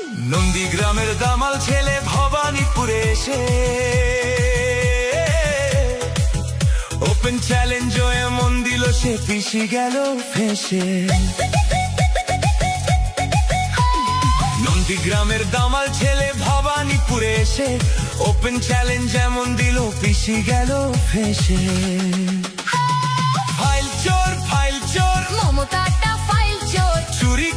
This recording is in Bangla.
নন্দীগ্রামের দামাল ছেলে ভবানীপুরে এসে ওপেন চ্যালেঞ্জ এমন দিল সে পিছি গেল ফেসে। নন্দীগ্রামের দামাল ছেলে ভবানীপুরে এসে ওপেন চ্যালেঞ্জ এমন দিল পিছি গেল ফেসে। ফাইল চোর মমতাটা ফাইল চোর, চুরি